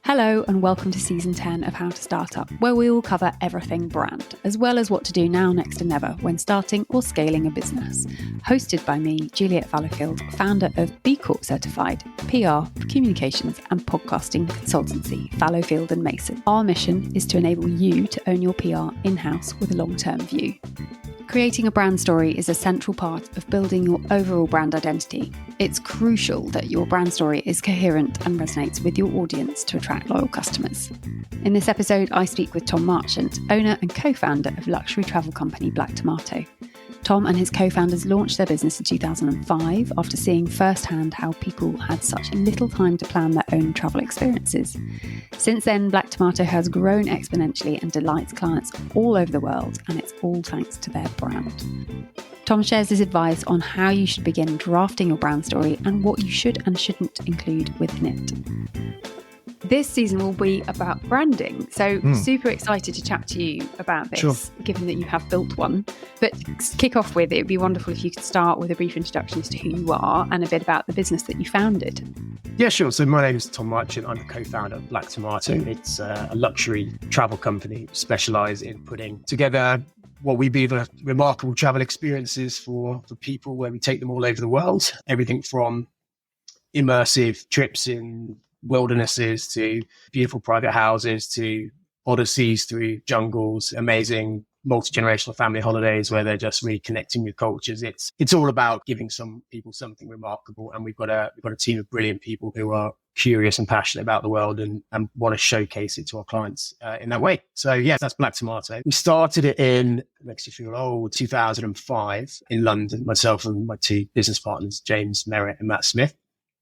Hello and welcome to season 10 of How to Start Up, where we will cover everything brand, as well as what to do now, next and never when starting or scaling a business. Hosted by me, Juliet Fallowfield, founder of B Corp certified PR, communications and podcasting consultancy, Fallowfield and Mason. Our mission is to enable you to own your PR in-house with a long-term view. Creating a brand story is a central part of building your overall brand identity. It's crucial that your brand story is coherent and resonates with your audience to attract loyal customers. In this episode, I speak with Tom Marchant, owner and co-founder of luxury travel company Black Tomato. Tom and his co-founders launched their business in 2005 after seeing firsthand how people had such little time to plan their own travel experiences. Since then, Black Tomato has grown exponentially and delights clients all over the world, and it's all thanks to their brand. Tom shares his advice on how you should begin drafting your brand story and what you should and shouldn't include within it. This season will be about branding, so super excited to chat to you about this, given that you have built one. But to kick off with, it would be wonderful if you could start with a brief introduction as to who you are and a bit about the business that you founded. Yeah, sure. So my name is Tom Marchant. I'm the co-founder of Black Tomato. It's a luxury travel company specialised in putting together what we believe are remarkable travel experiences for people, where we take them all over the world. Everything from immersive trips in wildernesses to beautiful private houses to odysseys through jungles, amazing multi-generational family holidays where they're just really connecting with cultures. It's all about giving some people something remarkable, and we've got a team of brilliant people who are curious and passionate about the world and want to showcase it to our clients in that way. So yeah, that's Black Tomato. We started it in, makes you feel old, 2005 in London, myself and my two business partners, James Merritt and Matt Smith.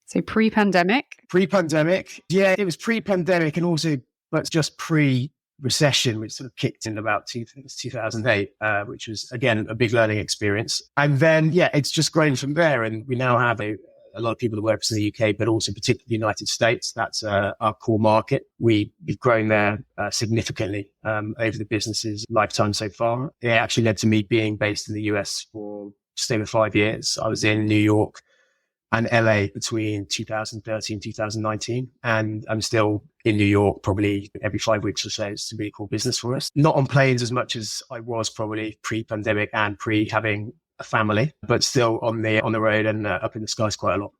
So pre-pandemic? Pre-pandemic. Yeah, it was pre-pandemic and also, but just pre-recession, which sort of kicked in about 2008, which was, again, a big learning experience. And then, yeah, it's just grown from there. And we now have a lot of people that work for the UK, but also particularly the United States. That's our core market. We've grown there significantly over the business's lifetime so far. It actually led to me being based in the US for just over 5 years. I was in New York and LA between 2013 and 2019. And I'm still in New York probably every 5 weeks or so. It's a really cool business for us. Not on planes as much as I was probably pre-pandemic and having a family, but still on the road and up in the skies quite a lot.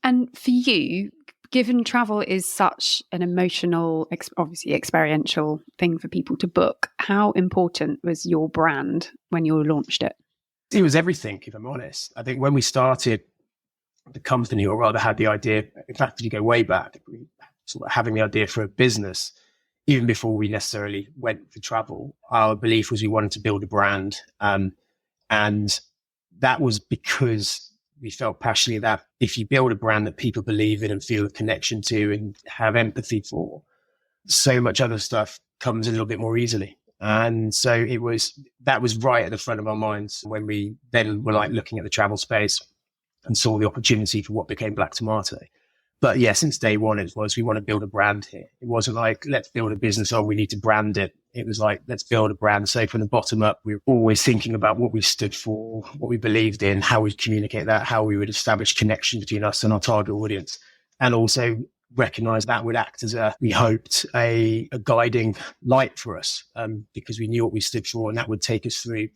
And for you, given travel is such an emotional, obviously experiential thing for people to book, how important was your brand when you launched it? It was everything, if I'm honest. I think when we started the company, or rather had the idea, in fact, if you go way back, we sort of having the idea for a business, even before we necessarily went for travel, our belief was we wanted to build a brand. And that was because we felt passionately that if you build a brand that people believe in and feel a connection to and have empathy for, so much other stuff comes a little bit more easily. And so that was right at the front of our minds when we then were like looking at the travel space and saw the opportunity for what became Black Tomato. But yeah, since day one, it was, we want to build a brand here. It wasn't like, let's build a business, we need to brand it. It was like, let's build a brand. So from the bottom up, we were always thinking about what we stood for, what we believed in, how we'd communicate that, how we would establish connection between us and our target audience. And also recognize that would act as we hoped, a guiding light for us, because we knew what we stood for, and that would take us through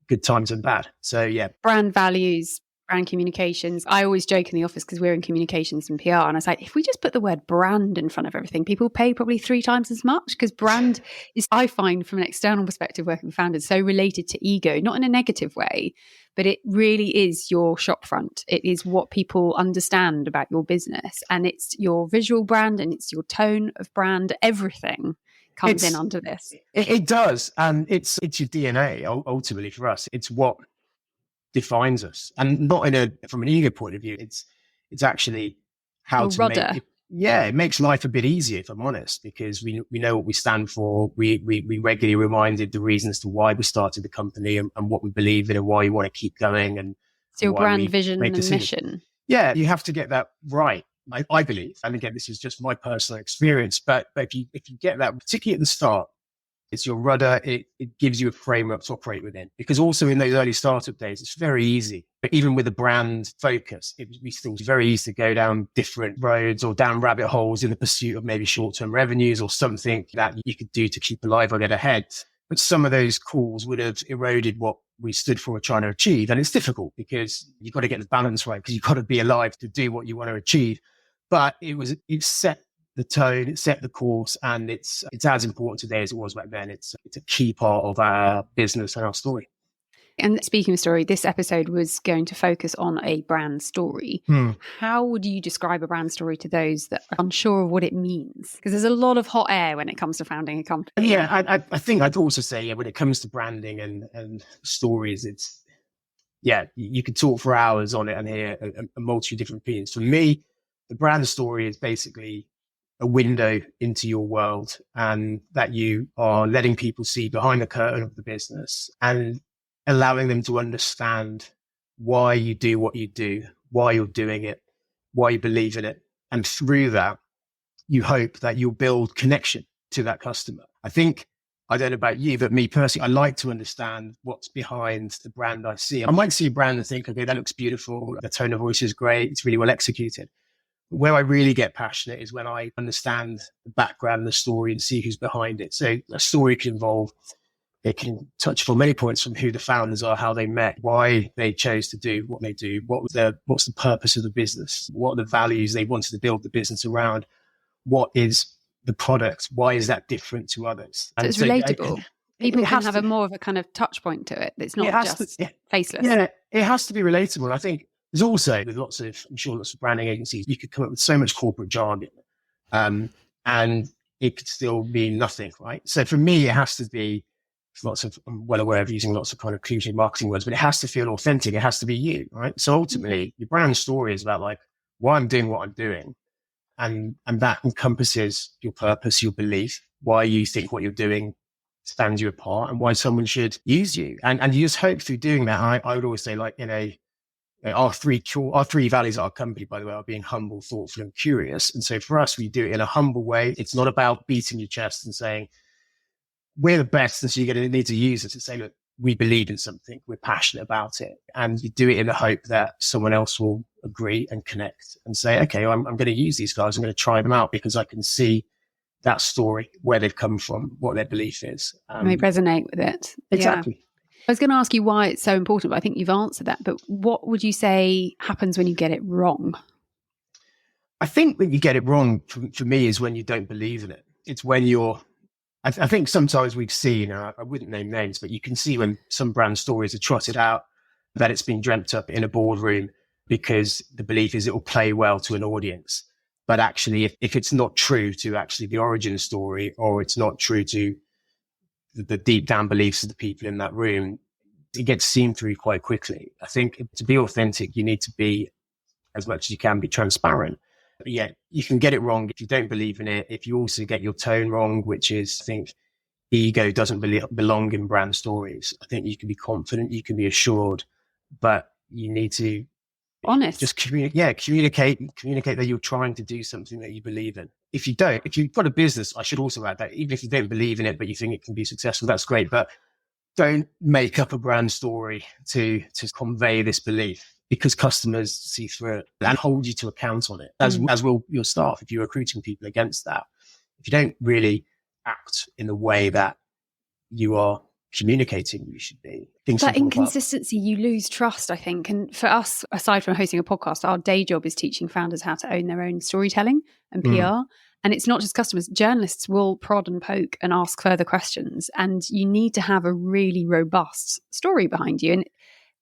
good times and bad. So yeah. Brand values, brand communications. I always joke in the office because we're in communications and PR, and I was like, if we just put the word brand in front of everything, people pay probably 3 times as much, because brand is, I find from an external perspective working with founders, so related to ego, not in a negative way, but it really is your shop front. It is what people understand about your business, and it's your visual brand and it's your tone of brand. Everything comes in under this. It does. And it's your DNA ultimately for us. It's what defines us, and not from an ego point of view. It's actually how to rudder. It makes life a bit easier, if I'm honest, because we know what we stand for. We regularly reminded the reasons to why we started the company and what we believe in and why you want to keep going. And so your brand vision and mission. Yeah, you have to get that right. I believe, and again, this is just my personal experience, but if you get that, particularly at the start, It's your rudder. It gives you a framework to operate within. Because also in those early startup days, it's very easy. But even with a brand focus, it was still very easy to go down different roads or down rabbit holes in the pursuit of maybe short-term revenues or something that you could do to keep alive or get ahead. But some of those calls would have eroded what we stood for or trying to achieve. And it's difficult because you've got to get the balance right because you've got to be alive to do what you want to achieve. But it set the tone, it set the course, and it's as important today as it was back then. It's a key part of our business and our story. And speaking of story, this episode was going to focus on a brand story. How would you describe a brand story to those that are unsure of what it means? Because there's a lot of hot air when it comes to founding a company. Yeah, I think I'd also say, when it comes to branding and stories, you could talk for hours on it and hear a multitude of different opinions. For me, the brand story is basically a window into your world, and that you are letting people see behind the curtain of the business and allowing them to understand why you do what you do, why you're doing it, why you believe in it. And through that, you hope that you'll build connection to that customer. I don't know about you, but me personally, I like to understand what's behind the brand I see. I might see a brand and think, okay, that looks beautiful. The tone of voice is great. It's really well executed. Where I really get passionate is when I understand the background, the story, and see who's behind it. So a story it can touch for many points from who the founders are, how they met, why they chose to do what they do, what's the purpose of the business, what are the values they wanted to build the business around, what is the product, why is that different to others. So it's relatable. People can have more of a kind of touch point to it. It's not just faceless. Yeah, it has to be relatable. I think there's also, with lots of branding agencies, you could come up with so much corporate jargon, and it could still mean nothing, right? So for me, it has to be I'm well aware of using lots of kind of cliche marketing words, but it has to feel authentic. It has to be you, right? So ultimately, your brand story is about why I'm doing what I'm doing. And that encompasses your purpose, your belief, why you think what you're doing stands you apart, and why someone should use you. And you just hope through doing that. I would always say, our three values at our company, by the way, are being humble, thoughtful, and curious. And so for us, we do it in a humble way. It's not about beating your chest and saying, we're the best, and so you're going to need to use it to say, look, we believe in something, we're passionate about it. And you do it in the hope that someone else will agree and connect and say, okay, I'm going to use these guys. I'm going to try them out because I can see that story, where they've come from, what their belief is. And they resonate with it. Exactly. Yeah. I was going to ask you why it's so important, but I think you've answered that. But what would you say happens when you get it wrong? I think when you get it wrong, for me, is when you don't believe in it. It's when I think sometimes we've seen, I wouldn't name names, but you can see when some brand stories are trotted out that it's been dreamt up in a boardroom because the belief is it will play well to an audience. But actually, if it's not true to actually the origin story, or it's not true to the deep down beliefs of the people in that room, it gets seen through quite quickly. I think to be authentic, you need to be, as much as you can, be transparent. But yeah, you can get it wrong if you don't believe in it. If you also get your tone wrong, which is, I think, ego doesn't belong in brand stories. I think you can be confident, you can be assured, but you need to honest. Just communicate that you're trying to do something that you believe in. If you've got a business, I should also add that even if you don't believe in it, but you think it can be successful, that's great. But don't make up a brand story to convey this belief, because customers see through it and hold you to account on it, as will your staff if you're recruiting people against that. If you don't really act in the way that you are communicating you should be. That inconsistency, you lose trust, I think. And for us, aside from hosting a podcast, our day job is teaching founders how to own their own storytelling and PR. And it's not just customers. Journalists will prod and poke and ask further questions. And you need to have a really robust story behind you. And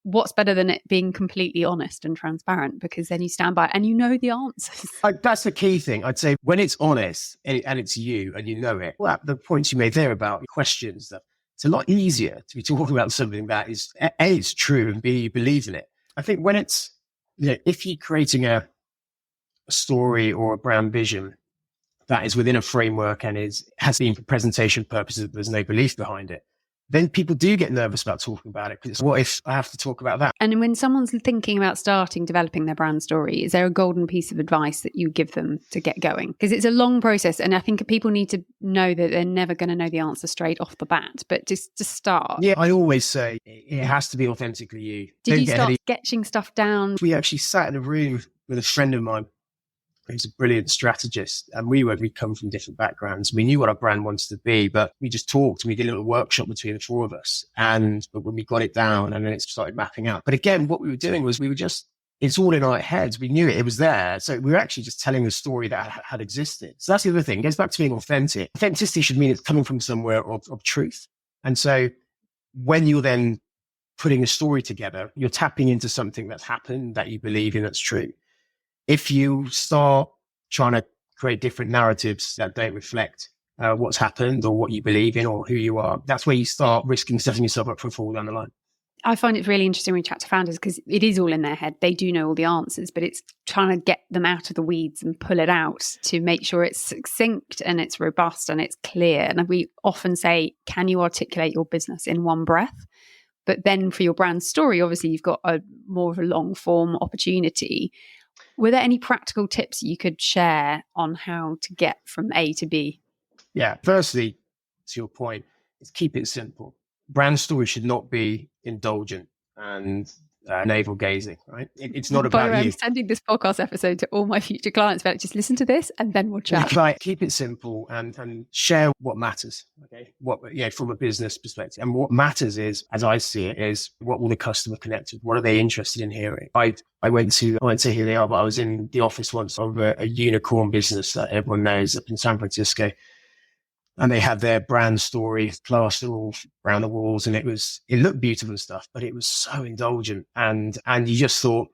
what's better than it being completely honest and transparent, because then you stand by it and you know the answers. That's the key thing. I'd say when it's honest and it's you and you know it, well, the points you made there about questions, that it's a lot easier to be talking about something that is A, it's true, and B, you believe in it. I think when it's, if you're creating a story or a brand vision that is within a framework and has been for presentation purposes, there's no belief behind it, then people do get nervous about talking about it, because what if I have to talk about that? And when someone's thinking about developing their brand story, is there a golden piece of advice that you give them to get going? Because it's a long process, and I think people need to know that they're never going to know the answer straight off the bat, but just to start. Yeah, I always say it has to be authentically you. Did you start sketching stuff down? We actually sat in a room with a friend of mine who's a brilliant strategist, and we come from different backgrounds. We knew what our brand wanted to be, but we just talked and we did a little workshop between the four of us. But when we got it down, and then it started mapping out. But again, what we were doing was it's all in our heads. We knew it was there. So we were actually just telling a story that had existed. So that's the other thing. It goes back to being authentic. Authenticity should mean it's coming from somewhere of truth. And so when you're then putting a story together, you're tapping into something that's happened that you believe in, that's true. If you start trying to create different narratives that don't reflect what's happened or what you believe in or who you are, that's where you start risking setting yourself up for a fall down the line. I find it really interesting when we chat to founders, because it is all in their head. They do know all the answers, but it's trying to get them out of the weeds and pull it out to make sure it's succinct and it's robust and it's clear. And we often say, can you articulate your business in one breath? But then for your brand story, obviously you've got more of a long form opportunity. Were there any practical tips you could share on how to get from A to B? Yeah, firstly, to your point, is keep it simple. Brand story should not be indulgent and navel gazing, right? It's not about you. I'm sending this podcast episode to all my future clients, but just listen to this and then we'll chat. Right, keep it simple and share what matters. Okay, from a business perspective, and what matters is, as I see it, is what will the customer connect with? What are they interested in hearing? I won't say who they are, but I was in the office once of a unicorn business that everyone knows up in San Francisco. And they had their brand story plastered all around the walls, and it looked beautiful and stuff, but it was so indulgent. And you just thought,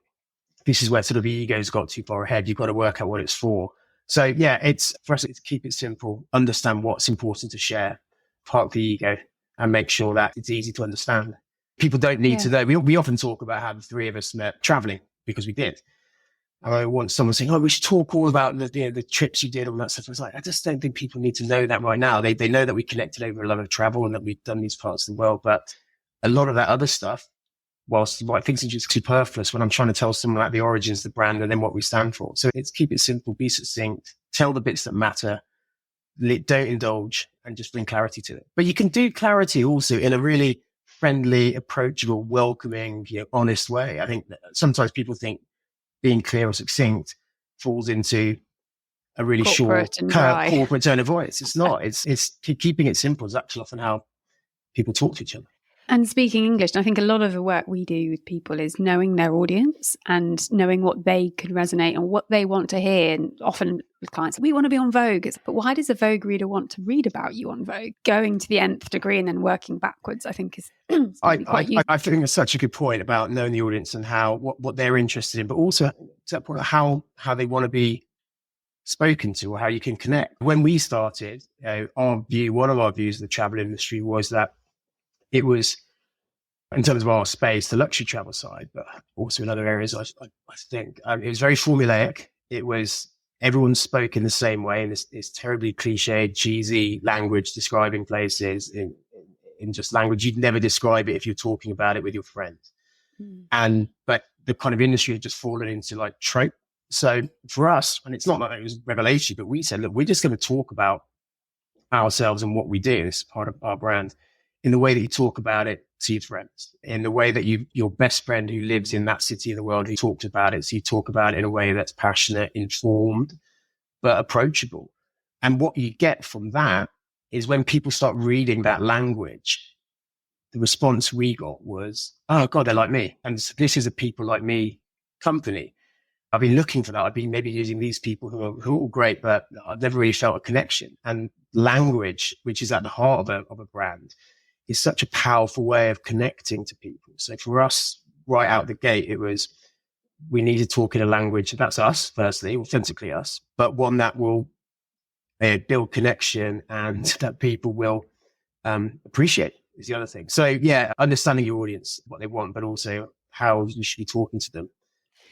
this is where sort of the ego's got too far ahead. You've got to work out what it's for. So yeah, for us, it's keep it simple, understand what's important to share, park the ego, and make sure that it's easy to understand. People don't need to know. We often talk about how the three of us met traveling, because we did. I want someone saying, we should talk all about the trips you did, all that stuff. I was like, I just don't think people need to know that right now. They know that we connected over a lot of travel and that we've done these parts of the world. But a lot of that other stuff, whilst I think it's just superfluous when I'm trying to tell someone about the origins of the brand and then what we stand for. So it's keep it simple, be succinct, tell the bits that matter, don't indulge, and just bring clarity to it. But you can do clarity also in a really friendly, approachable, welcoming, honest way. I think that sometimes people think being clear or succinct falls into a really corporate tone of voice. It's not. It's keeping it simple is actually often how people talk to each other. And speaking English, I think a lot of the work we do with people is knowing their audience and knowing what they could resonate and what they want to hear. And often with clients, we want to be on Vogue. But why does a Vogue reader want to read about you on Vogue? Going to the nth degree and then working backwards, I think is quite useful. I think that's such a good point about knowing the audience and how what they're interested in, but also to that point, how they want to be spoken to or how you can connect. When we started, one of our views of the travel industry was that it was, in terms of our space, the luxury travel side, but also in other areas, I think it was very formulaic. It was everyone spoke in the same way in this terribly cliched, cheesy language describing places in just language you'd never describe it if you're talking about it with your friends. But the kind of industry had just fallen into like trope. So for us, and it's not like it was revelation, but we said, look, we're just going to talk about ourselves and what we do. This is part of our brand. In the way that you talk about it to your friends, in the way that your best friend who lives in that city in the world who talked about it. So you talk about it in a way that's passionate, informed, but approachable. And what you get from that is when people start reading that language, the response we got was, oh God, they're like me. And this is a people like me company. I've been looking for that. I've been maybe using these people who are all great, but I've never really felt a connection. And language, which is at the heart of a brand, is such a powerful way of connecting to people. So for us, right out the gate, it was, we need to talk in a language that's us, firstly, authentically us, but one that will build connection and that people will appreciate is the other thing. So yeah, understanding your audience, what they want, but also how you should be talking to them.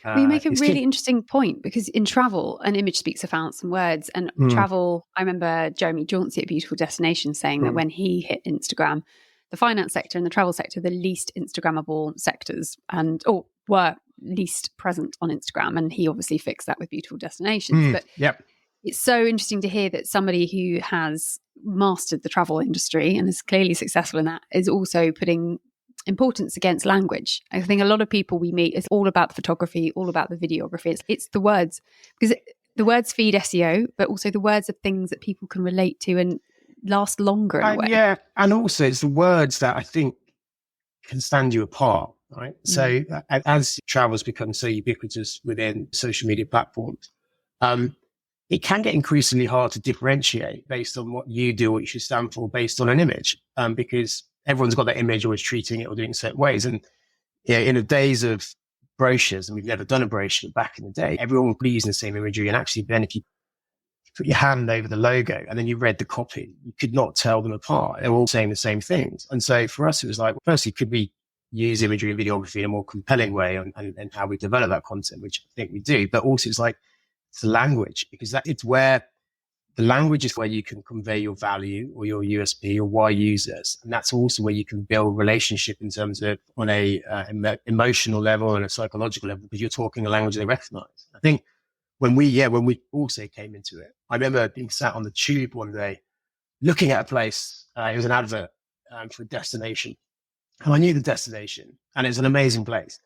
Well, you make a really interesting point, because in travel, an image speaks 1,000 words. And travel, I remember Jeremy Jauncey at Beautiful Destinations saying that when he hit Instagram, the finance sector and the travel sector, the least Instagrammable sectors, and or were least present on Instagram. And he obviously fixed that with beautiful destinations. But yep. It's so interesting to hear that somebody who has mastered the travel industry and is clearly successful in that is also putting importance against language. I think a lot of people we meet, it's all about the photography, all about the videography. It's the words, because the words feed SEO, but also the words are things that people can relate to and last longer in a way. Yeah, and also it's the words that I think can stand you apart, right? So as travel's become so ubiquitous within social media platforms, it can get increasingly hard to differentiate based on what you do, what you should stand for, based on an image, because everyone's got that image, always treating it or doing it certain ways. And yeah, in the days of brochures, and we've never done a brochure back in the day, everyone would be using the same imagery. And actually, then if you put your hand over the logo and then you read the copy, you could not tell them apart. They're all saying the same things. And so for us, it was like, firstly, could we use imagery and videography in a more compelling way and how we develop that content, which I think we do. But also it's like, it's the language, because it's where the language is where you can convey your value or your USP or why users. And that's also where you can build relationship in terms of on a emotional level and a psychological level, because you're talking a language they recognize. I think when we also came into it, I remember being sat on the tube one day, looking at a place. It was an advert for a destination. And I knew the destination and it's an amazing place.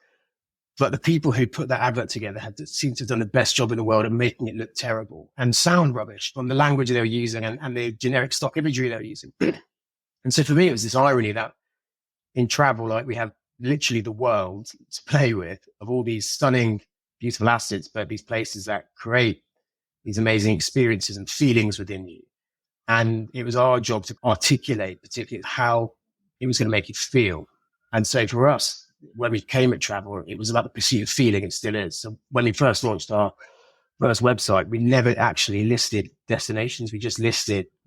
But the people who put that advert together seemed to have done the best job in the world of making it look terrible and sound rubbish from the language they were using and the generic stock imagery they were using. And so for me, it was this irony that in travel, like we have literally the world to play with of all these stunning, beautiful assets, but these places that create these amazing experiences and feelings within you. And it was our job to articulate particularly how it was going to make you feel. And so for us, when we came at travel, it was about the pursuit of feeling. It still is. So when we first launched our first website, we never actually listed destinations. We just we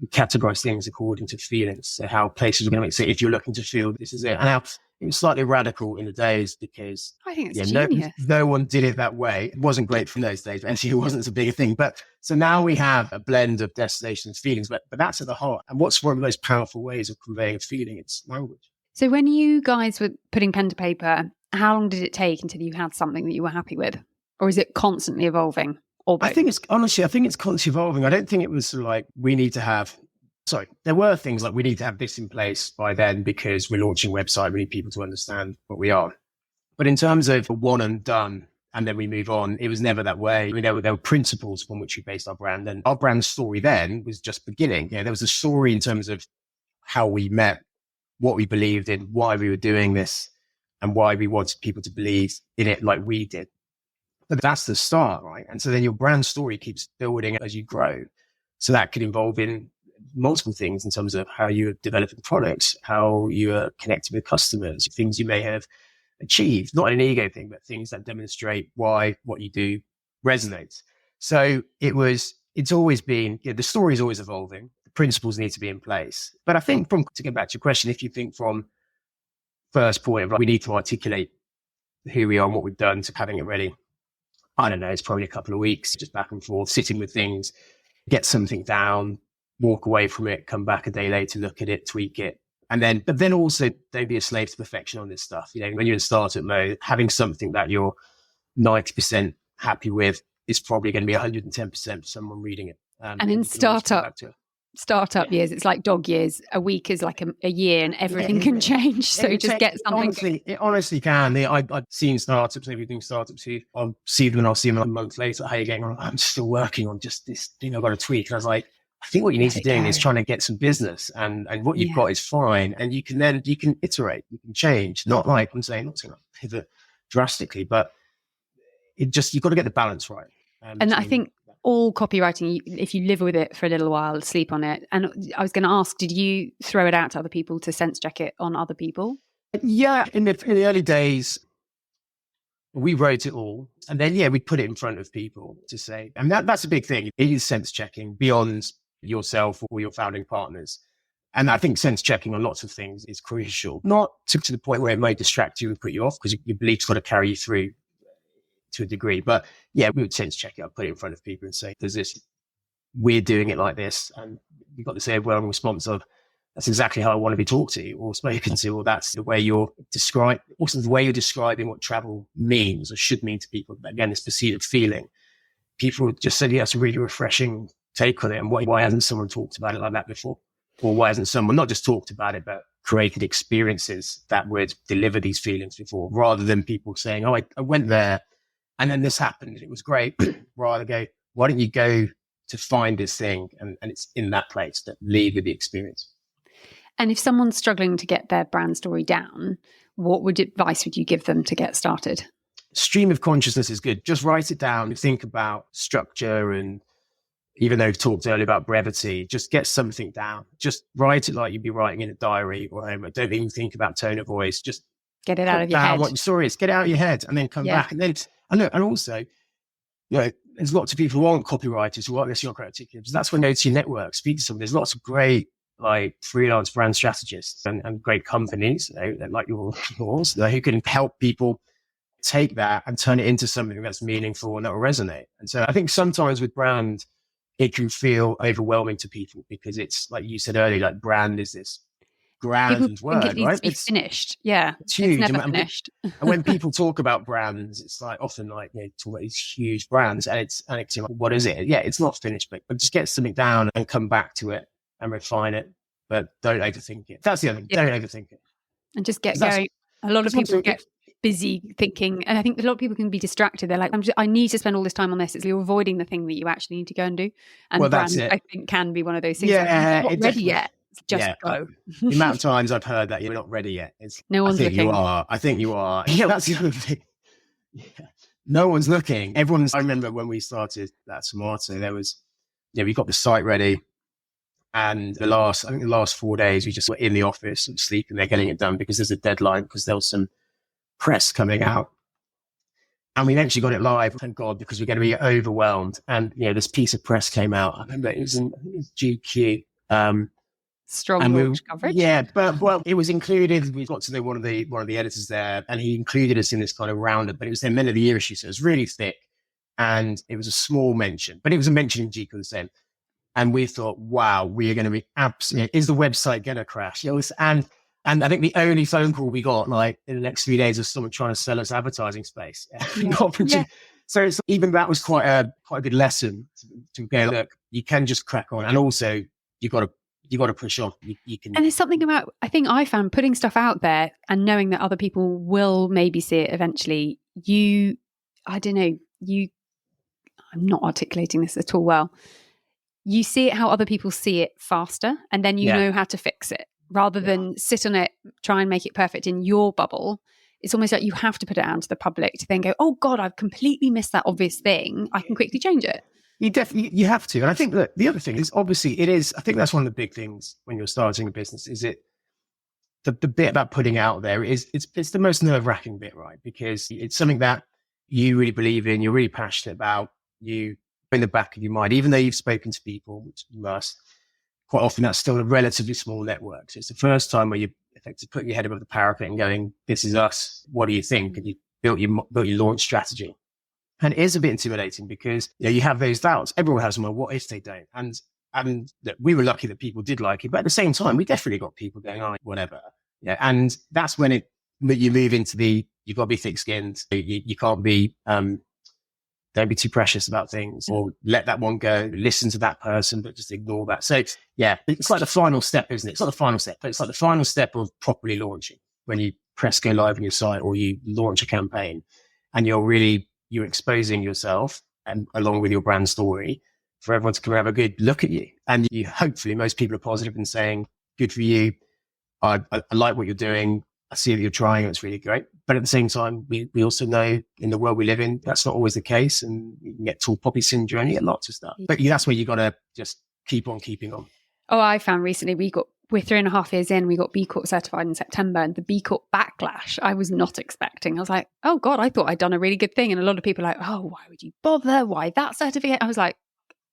categorized things according to feelings. So how places were going to make, so if you're looking to feel, this is it. And now it was slightly radical in the days because I think it's genius. No one did it that way. It wasn't great from those days, but actually it wasn't so big a thing. But so now we have a blend of destinations, feelings, but that's at the heart. And what's one of the most powerful ways of conveying a feeling? It's language. So when you guys were putting pen to paper, how long did it take until you had something that you were happy with? Or is it constantly evolving? I think it's constantly evolving. I don't think it was sort of like, there were things like we need to have this in place by then because we're launching a website. We need people to understand what we are. But in terms of one and done, and then we move on, it was never that way. I mean, there were principles from which we based our brand. And our brand story then was just beginning. There was a story in terms of how we met, what we believed in, why we were doing this, and why we wanted people to believe in it like we did. But that's the start, right? And so then your brand story keeps building as you grow. So that could involve in multiple things in terms of how you're developing products, how you are connecting with customers, things you may have achieved, not an ego thing, but things that demonstrate why what you do resonates. So it's always been, the story is always evolving. Principles need to be in place. But I think to get back to your question, if you think from first point of like, we need to articulate who we are and what we've done to having it ready, I don't know, it's probably a couple of weeks, just back and forth, sitting with things, get something down, walk away from it, come back a day later, look at it, tweak it. But then also don't be a slave to perfection on this stuff. When you're in startup mode, having something that you're 90% happy with is probably going to be 110% for someone reading it. And in startup years, it's like dog years. A week is like a year and everything can change. So just get something. It honestly can. I've seen startups, everything startups who I'll see them a month later. How are you getting on? I'm still working on just this thing I've got to tweak. And I was like, I think what you need to do is trying to get some business and what you've got is fine. And you can iterate, you can change. Not like I'm saying, not saying like pivot drastically, but you've got to get the balance right. And I think all copywriting, if you live with it for a little while, sleep on it. And I was going to ask, did you throw it out to other people to sense check it on other people? Yeah, in the early days, we wrote it all. And then, we put it in front of people to say, and that's a big thing. It is sense checking beyond yourself or your founding partners. And I think sense checking on lots of things is crucial, not to the point where it may distract you and put you off because your belief's got to carry you through to a degree. But we would sense check it. I'd put it in front of people and say, we're doing it like this. And you've got this overwhelming response of, that's exactly how I want to be talked to or spoken to, or that's the way you're also the way you're describing what travel means or should mean to people. But again, this perceived feeling. People just said, yeah, it's a really refreshing take on it. And why hasn't someone talked about it like that before? Or why hasn't someone not just talked about it, but created experiences that would deliver these feelings before, rather than people saying, oh, I went there and then this happened. It was great. Rather go, why don't you go to find this thing? And it's in that place that lead with the experience. And if someone's struggling to get their brand story down, what advice would you give them to get started? Stream of consciousness is good. Just write it down. Think about structure, and even though we've talked earlier about brevity, just get something down. Just write it like you'd be writing in a diary or homework. Don't even think about tone of voice. Just get it out of your head. What your story is. Get it out of your head and then come back. And then and also, there's lots of people who aren't copywriters who aren't necessarily articulate. That's when you go to your network, speak to someone. There's lots of great freelance brand strategists and great companies like yours who can help people take that and turn it into something that's meaningful and that will resonate. And so I think sometimes with brand, it can feel overwhelming to people because it's like you said earlier, like brand is this grand people word, think it needs right? to be finished. Yeah. It's huge. It's never finished. And when people talk about brands, it's like often talk about these huge brands and it's like, what is it? Yeah, it's not finished, but just get something down and come back to it and refine it. But don't overthink it. That's the other thing. Don't overthink it. And just get going. A lot of people get busy thinking, and I think a lot of people can be distracted. They're like, I need to spend all this time on this. It's you're avoiding the thing that you actually need to go and do. And brand, I think, can be one of those things. Yeah, like, not ready yet. Just go. The amount of times I've heard that you're not ready yet. No one's looking. I think you are. Yeah, that's the other thing. Yeah. No one's looking. I remember when we started that Tomato, there was, we got the site ready. And the last 4 days, we just were in the office and sleeping there, getting it done because there's a deadline, because there was some press coming out. And we eventually got it live, thank God, because we're going to be overwhelmed. And, this piece of press came out. I remember it was in GQ. Strong launch coverage. Yeah, but it was included. We got to know one of the editors there, and he included us in this kind of roundup. But it was their Men of the Year issue, so it was really thick, and it was a small mention, but it was a mention in GQ the same. And we thought, wow, we are going to be absolutely. Is the website going to crash? And I think the only phone call we got in the next 3 days was someone trying to sell us advertising space. So even that was quite a good lesson to go. Look, you can just crack on, and also you got to push on. You can. And there's something about, I think I found, putting stuff out there and knowing that other people will maybe see it eventually. I'm not articulating this at all well. You see it how other people see it faster, and then you know how to fix it rather than sit on it, try and make it perfect in your bubble. It's almost like you have to put it out to the public to then go, oh God, I've completely missed that obvious thing. I can quickly change it. You have to. And I think that the other thing is, obviously it is, I think that's one of the big things when you're starting a business, is it the bit about putting out there it's the most nerve-wracking bit, right? Because it's something that you really believe in, you're really passionate about, you in the back of your mind, even though you've spoken to people, which you must, quite often that's still a relatively small network. So it's the first time where you effectively put your head above the parapet and going, this is us, what do you think? And you built your launch strategy. And it is a bit intimidating because you have those doubts. Everyone has them. Well, what if they don't? And we were lucky that people did like it, but at the same time, we definitely got people going, oh, whatever. Yeah, and that's when you move into you've got to be thick-skinned. You can't be don't be too precious about things, or let that one go. Listen to that person, but just ignore that. So yeah, it's like the final step, isn't it? It's not the final step, but it's like the final step of properly launching. When you press go live on your site or you launch a campaign, and you're exposing yourself and along with your brand story for everyone to come have a good look at you. And hopefully most people are positive and saying, good for you. I like what you're doing. I see that you're trying. It's really great. But at the same time, we also know in the world we live in, that's not always the case. And you can get tall poppy syndrome, you get lots of stuff. But that's where you got to just keep on keeping on. Oh, I found recently we're 3.5 years in, we got B Corp certified in September, and the B Corp backlash I was not expecting. I was like, oh God, I thought I'd done a really good thing. And a lot of people are like, oh, why would you bother? Why that certificate? I was like,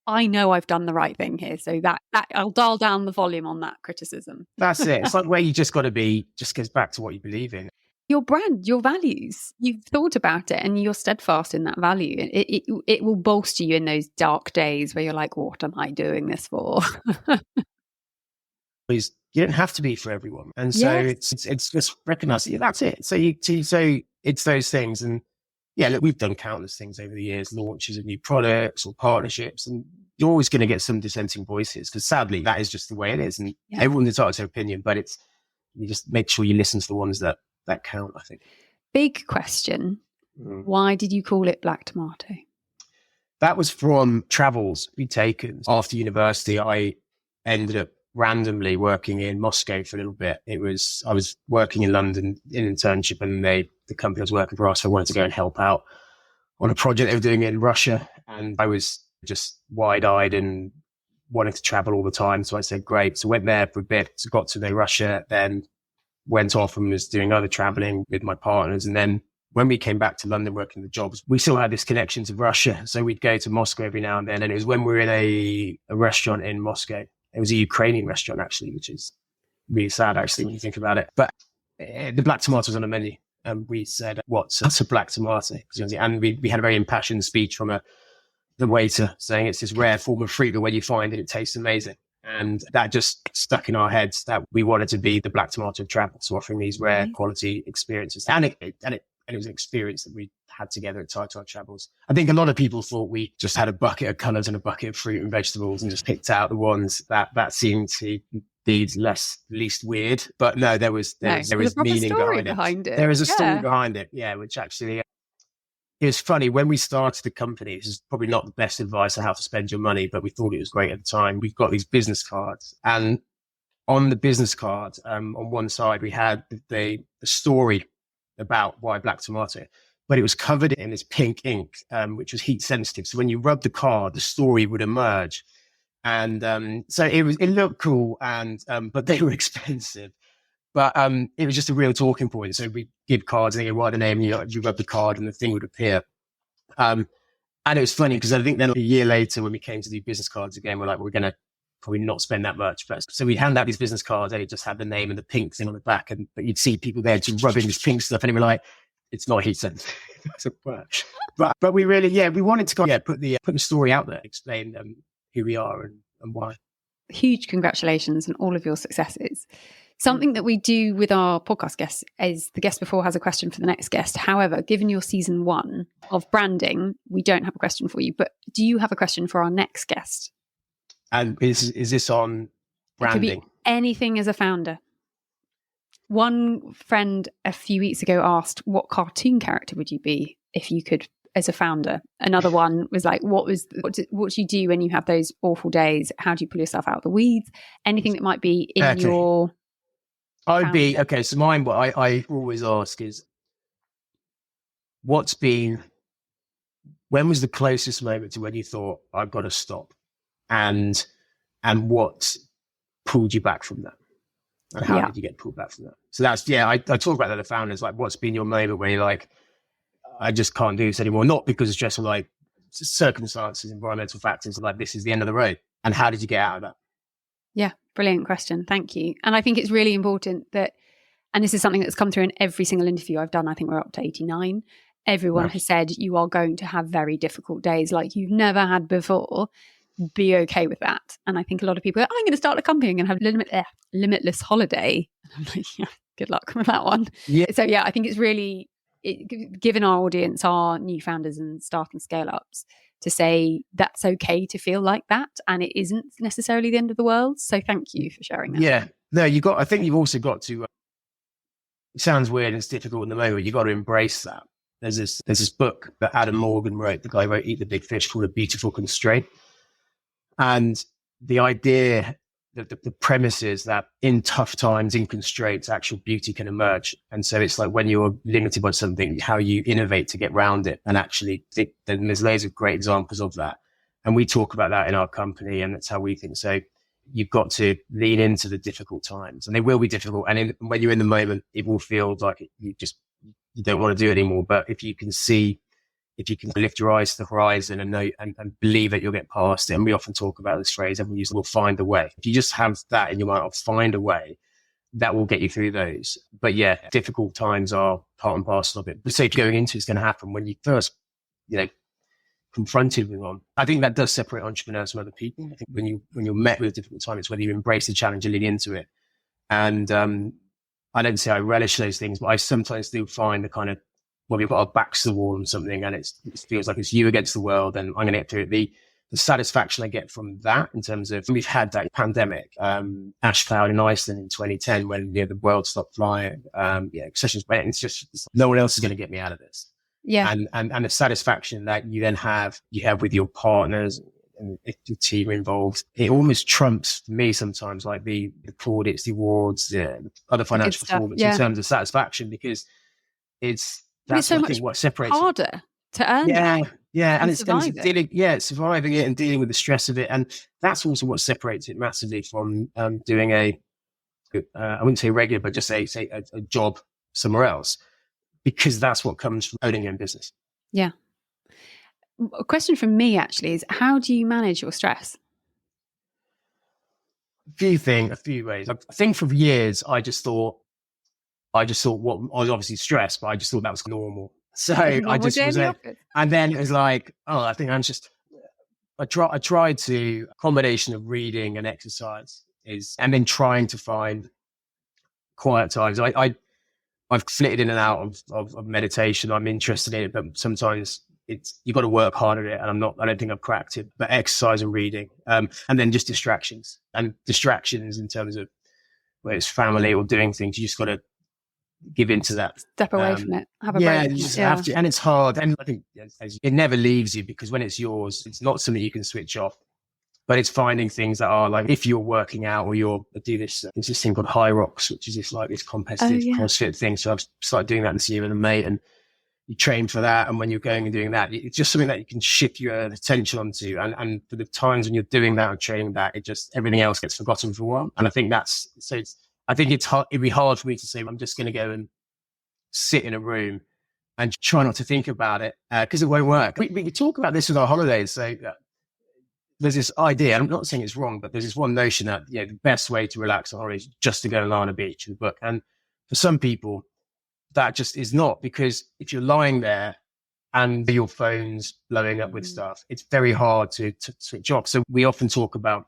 I know I've done the right thing here. So that I'll dial down the volume on that criticism. That's it. It's like where you just got to be, just goes back to what you believe in. Your brand, your values, you've thought about it and you're steadfast in that value. It will bolster you in those dark days where you're like, what am I doing this for? Please you don't have to be for everyone. And so Yes. it's just recognizing that's it. So it's those things. And yeah, look, we've done countless things over the years, launches of new products or partnerships, and you're always going to get some dissenting voices because sadly that is just the way it is. And everyone's entitled to their opinion, but you just make sure you listen to the ones that count, I think. Big question. Why did you call it Black Tomato? That was from travels we'd taken. After university, I ended up randomly working in Moscow for a little bit. I was working in London in an internship, and the company I was working for asked if I wanted to go and help out on a project they were doing in Russia. And I was just wide-eyed and wanting to travel all the time. So I said, great. So went there for a bit, so got to know Russia, then went off and was doing other traveling with my partners. And then when we came back to London working the jobs, we still had this connection to Russia. So we'd go to Moscow every now and then. And it was when we were in a restaurant in Moscow. It was a Ukrainian restaurant, actually, which is really sad, actually, when you think about it. But the black tomato was on the menu. And we said, what's a black tomato? And we had a very impassioned speech from the waiter saying it's this rare form of fruit, but when you find it, it tastes amazing. And that just stuck in our heads that we wanted to be the black tomato of travel. So offering these rare quality experiences. And it was an experience that we had together at Taito Travels. I think a lot of people thought we just had a bucket of colours and a bucket of fruit and vegetables and just picked out the ones that seemed to be least weird. But no, there was meaning behind it. There is a story behind it, which actually it was funny. When we started the company, this is probably not the best advice on how to spend your money, but we thought it was great at the time. We've got these business cards, and on the business card, on one side, we had the story about why black tomato, but it was covered in this pink ink, which was heat sensitive. So when you rub the card, the story would emerge. And so it looked cool, and but they were expensive. But it was just a real talking point. So we give cards and they write the name, and you rub the card and the thing would appear. And it was funny because I think then a year later when we came to do business cards again, we're like, we're going to probably not spend that much. So we'd hand out these business cards and it just had the name and the pink thing on the back. But you'd see people there just rubbing this pink stuff, and they were like, it's not heat sensitive. But we really, we wanted to put the story out there, explain who we are and why. Huge congratulations on all of your successes. Something that we do with our podcast guests is the guest before has a question for the next guest. However, given your season 1 of branding, we don't have a question for you. But do you have a question for our next guest? And is this on branding? It could be anything as a founder. One friend a few weeks ago asked, what cartoon character would you be if you could as a founder? Another one was like, what do you do when you have those awful days? How do you pull yourself out of the weeds? Anything that might be in your... I'd be, okay, so mine, what I always ask is, when was the closest moment to when you thought, I've got to stop? And what pulled you back from that? And how did you get pulled back from that? So that's, I talk about that to founders, like what's been your moment where you're like, I just can't do this anymore. Not because of stressful, like circumstances, environmental factors, like this is the end of the road. And how did you get out of that? Yeah, brilliant question. Thank you. And I think it's really important that, and this is something that's come through in every single interview I've done. I think we're up to 89. Everyone has said you are going to have very difficult days like you've never had before. Be okay with that. And I think a lot of people go, I'm going to start a company, I'm going to have limitless holiday. And I'm like, good luck with that one. Yeah. So I think it's really, given our audience are new founders and start and scale ups, to say that's okay to feel like that, and it isn't necessarily the end of the world. So thank you for sharing that. Yeah, no, I think you've also got to, it sounds weird and it's difficult in the moment, you've got to embrace that. There's this book that Adam Morgan wrote, the guy who wrote Eat the Big Fish, called A Beautiful Constraint. And the idea, the premise is that in tough times, in constraints, actual beauty can emerge. And so it's like when you're limited by something, how you innovate to get around it. And actually, then there's loads of great examples of that. And we talk about that in our company, and that's how we think. So you've got to lean into the difficult times, and they will be difficult. And when you're in the moment, it will feel like you don't want to do it anymore. But if you can lift your eyes to the horizon and know and believe that you'll get past it. And we often talk about this phrase, everyone uses, we'll find a way. If you just have that in your mind, I'll find a way, that will get you through those. But difficult times are part and parcel of it. But so going into it's going to happen when you first, confronted with one. I think that does separate entrepreneurs from other people. I think when you're met with a difficult time, it's whether you embrace the challenge and lean into it, And I don't say I relish those things, but I sometimes do find the kind of, well, we've got our backs to the wall on something and it feels like it's you against the world and I'm going to get through it. The satisfaction I get from that in terms of, we've had that pandemic, ash cloud in Iceland in 2010 when the world stopped flying, sessions went, it's just, no one else is going to get me out of this. Yeah. And the satisfaction that you then have with your partners and if your team are involved, it almost trumps for me sometimes like the plaudits, the awards, the other financial performance in terms of satisfaction, because that's so I much think what separates harder to earn that. And it's surviving it and dealing with the stress of it, and that's also what separates it massively from doing I wouldn't say regular, but just say a job somewhere else, because that's what comes from owning your own business. Yeah. A question from me actually is, how do you manage your stress? A few ways. I think for years I just thought I was obviously stressed, but I just thought that was normal. So I just was and then it was like, I think I tried to, a combination of reading and exercise and then trying to find quiet times. I've flitted in and out of meditation. I'm interested in it, but sometimes you've got to work hard at it. And I don't think I've cracked it, but exercise and reading, and then just distractions in terms of whether it's family or doing things. You just got to give into that. Step away from it. Have a break. You just have to, and it's hard. And I think it never leaves you, because when it's yours, it's not something you can switch off. But it's finding things that are like, if you're working out or there's this thing called High Rocks, which is this competitive CrossFit thing. So I've started doing that this year with a mate, and you train for that. And when you're going and doing that, it's just something that you can shift your attention onto. And for the times when you're doing that or training that, everything else gets forgotten for a while. And I think it's hard. It'd be hard for me to say, I'm just going to go and sit in a room and try not to think about it, because it won't work. We talk about this with our holidays. So there's this idea, I'm not saying it's wrong, but there's this one notion that the best way to relax on holiday is just to go and lie on a beach with a book. And for some people, that just is not, because if you're lying there and your phone's blowing up with stuff, it's very hard to switch off. So we often talk about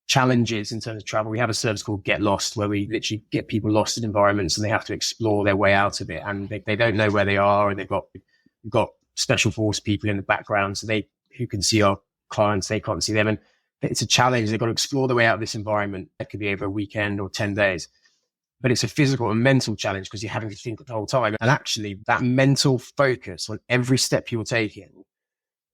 challenges in terms of travel. We have a service called Get Lost, where we literally get people lost in environments and they have to explore their way out of it. And they don't know where they are, and we've got special force people in the background, so who can see our clients, they can't see them. And it's a challenge. They've got to explore their way out of this environment. It could be over a weekend or 10 days. But it's a physical and mental challenge, because you're having to think the whole time. And actually, that mental focus on every step you're taking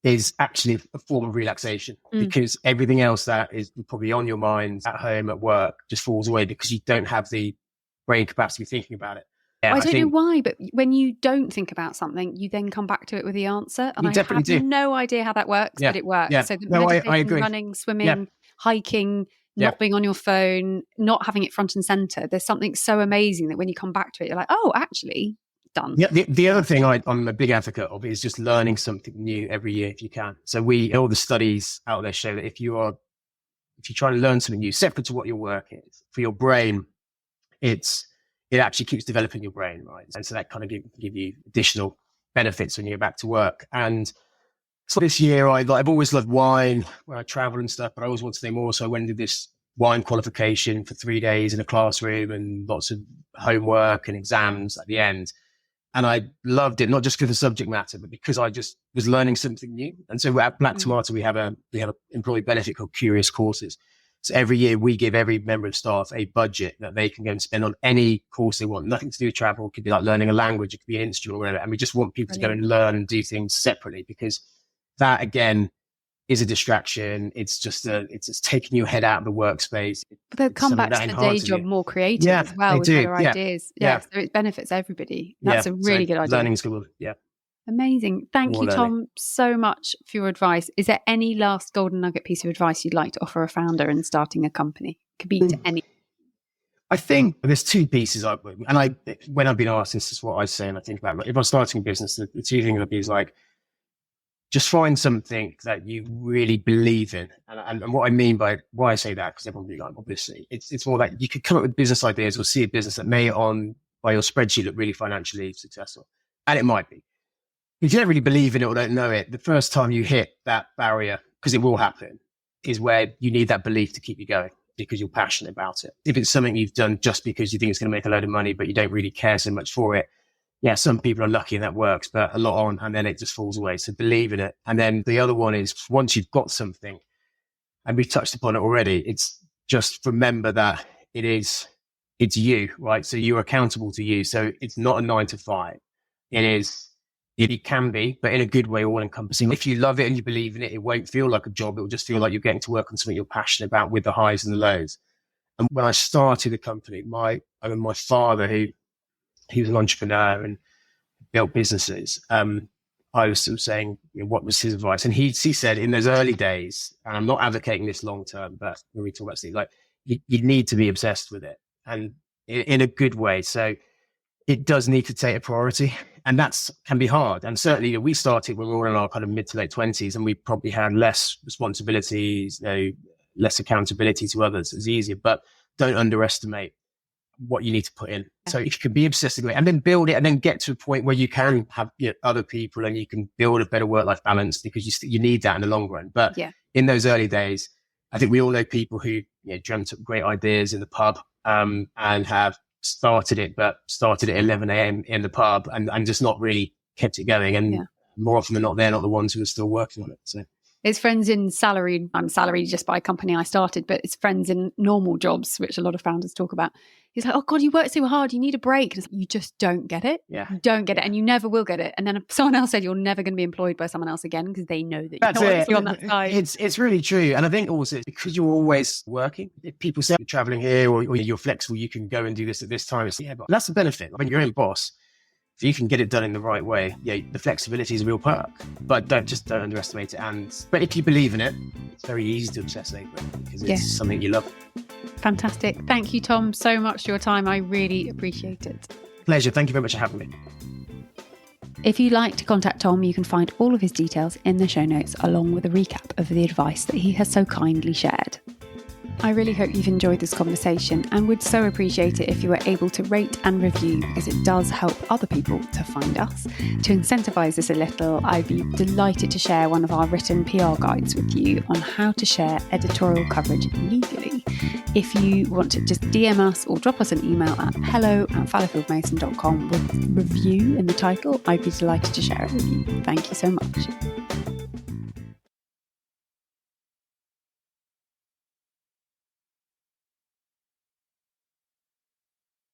is actually a form of relaxation, because everything else that is probably on your mind at home, at work, just falls away, because you don't have the brain capacity thinking about it. I don't know why, but when you don't think about something, you then come back to it with the answer. And I have no idea how that works, but it works. Yeah. So the I agree. Running, swimming, hiking, not being on your phone, not having it front and center. There's something so amazing that when you come back to it, you're like, oh, actually, done. Yeah. The other thing I'm a big advocate of is just learning something new every year if you can. So all the studies out there show that if you try to learn something new, separate to what your work is, for your brain, it actually keeps developing your brain, right? And so that kind of give you additional benefits when you're back to work. And so this year, I've always loved wine when I travel and stuff, but I always want to know more. So I went and did this wine qualification for 3 days in a classroom and lots of homework and exams at the end. And I loved it, not just for the subject matter, but because I just was learning something new. And so at Black Tomato, we have an employee benefit called Curious Courses. So every year we give every member of staff a budget that they can go and spend on any course they want. Nothing to do with travel. It could be like learning a language. It could be an instrument or whatever. And we just want people to go and learn and do things separately, because that, again, is a distraction. It's just taking your head out of the workspace. But they'll come back to the day job more creative as well, with better ideas. So it benefits everybody. That's a really good idea. Learning is good. Yeah. Amazing. Thank you, Tom, so much for your advice. Is there any last golden nugget piece of advice you'd like to offer a founder in starting a company? It could be to any. I think there's two pieces. When I've been asked, this is what I say, and I think about, if I'm starting a business, the two things I'd be is like, just find something that you really believe in. And what I mean by why I say that, because everyone will be like, obviously, it's more like you could come up with business ideas or see a business that may by your spreadsheet look really financially successful. And it might be. If you don't really believe in it or don't know it, the first time you hit that barrier, because it will happen, is where you need that belief to keep you going. because you're passionate about it. If it's something you've done just because you think it's going to make a load of money, but you don't really care so much for it, yeah, some people are lucky and that works, but a lot on, and then it just falls away. So believe in it. And then the other one is, once you've got something, and we've touched upon it already, it's just remember that it's you, right? So you're accountable to you. So it's not a 9 to 5. It can be, but in a good way, all encompassing. If you love it and you believe in it, it won't feel like a job. It will just feel like you're getting to work on something you're passionate about, with the highs and the lows. And when I started the company, my father, he was an entrepreneur and built businesses. I was sort of saying, what was his advice? And he said in those early days, and I'm not advocating this long term, but when we talk about Steve, like you need to be obsessed with it, and in a good way. So it does need to take a priority, and can be hard. And certainly we started, we were all in our kind of mid to late 20s, and we probably had less responsibilities, less accountability to others. It's easier, but don't underestimate what you need to put in. So if you can be obsessed with it and then build it, and then get to a point where you can have other people and you can build a better work-life balance, because you need that in the long run. But in those early days, I think we all know people who dreamt up great ideas in the pub and have started at 11 a.m. in the pub and just not really kept it going. And more often than not, they're not the ones who are still working on it. So it's friends in salaried. I'm salaried just by a company I started, but it's friends in normal jobs, which a lot of founders talk about. He's like, oh God, you work so hard, you need a break. And you just don't get it. Yeah. You don't get it, and you never will get it. And then someone else said you're never going to be employed by someone else again, because they know that you're on that side. It's really true. And I think also because you're always working, if people say you're traveling here or you're flexible, you can go and do this at this time. But that's the benefit. When you're your own boss, if you can get it done in the right way, the flexibility is a real perk. But don't underestimate it. But if you believe in it, it's very easy to obsess over it, because it's something you love. Fantastic. Thank you, Tom, so much for your time. I really appreciate it. Pleasure. Thank you very much for having me. If you'd like to contact Tom, you can find all of his details in the show notes, along with a recap of the advice that he has so kindly shared. I really hope you've enjoyed this conversation, and would so appreciate it if you were able to rate and review, because it does help other people to find us. To incentivise this a little, I'd be delighted to share one of our written PR guides with you on how to share editorial coverage legally. If you want to just DM us or drop us an email at hello@fallowfieldmason.com with review in the title, I'd be delighted to share it with you. Thank you so much.